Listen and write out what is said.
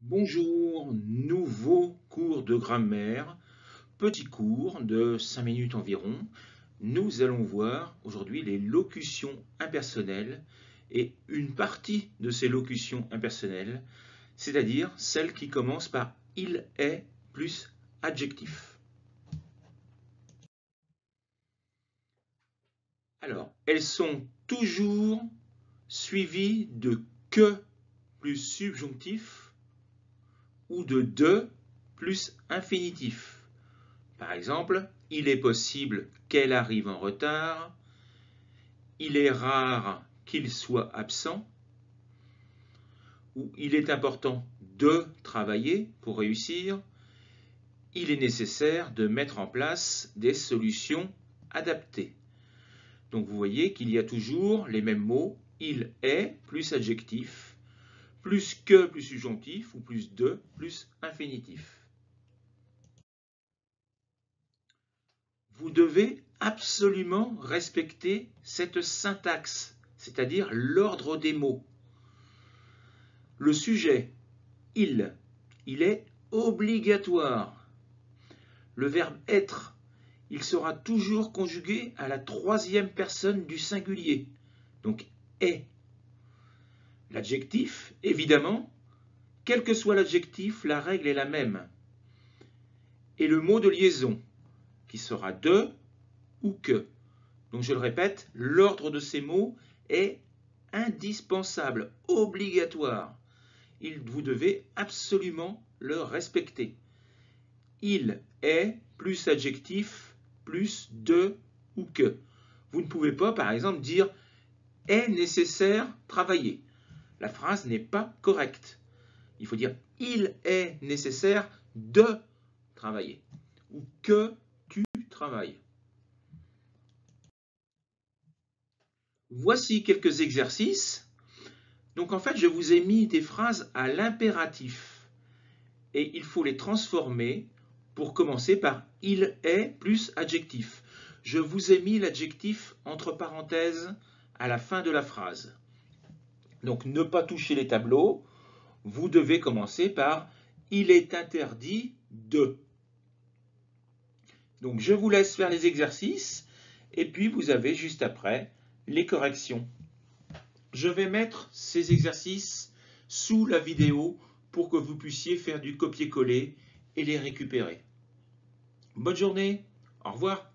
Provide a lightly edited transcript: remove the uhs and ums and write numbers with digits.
Bonjour, nouveau cours de grammaire, petit cours de 5 minutes environ. Nous allons voir aujourd'hui les locutions impersonnelles et une partie de ces locutions impersonnelles, c'est-à-dire celles qui commencent par il est plus adjectif. Alors, elles sont toujours suivies de que plus subjonctif ou de plus infinitif. Par exemple, il est possible qu'elle arrive en retard, il est rare qu'il soit absent, ou il est important de travailler pour réussir, il est nécessaire de mettre en place des solutions adaptées. Donc vous voyez qu'il y a toujours les mêmes mots, il est plus adjectif, plus que plus subjonctif, ou plus de plus infinitif. Vous devez absolument respecter cette syntaxe, c'est-à-dire l'ordre des mots. Le sujet, il est obligatoire. Le verbe être, il sera toujours conjugué à la troisième personne du singulier, donc est. L'adjectif, évidemment, quel que soit l'adjectif, la règle est la même. Et le mot de liaison, qui sera de ou que. Donc je le répète, l'ordre de ces mots est indispensable, obligatoire. Vous devez absolument le respecter. Il est plus adjectif plus de ou que. Vous ne pouvez pas, par exemple, dire est nécessaire travailler. La phrase n'est pas correcte. Il faut dire il est nécessaire de travailler ou que tu travailles. Voici quelques exercices. Donc en fait, je vous ai mis des phrases à l'impératif et il faut les transformer pour commencer par il est plus adjectif. Je vous ai mis l'adjectif entre parenthèses à la fin de la phrase. Donc ne pas toucher les tableaux, vous devez commencer par il est interdit de. Donc je vous laisse faire les exercices et puis vous avez juste après les corrections. Je vais mettre ces exercices sous la vidéo pour que vous puissiez faire du copier-coller et les récupérer. Bonne journée, au revoir.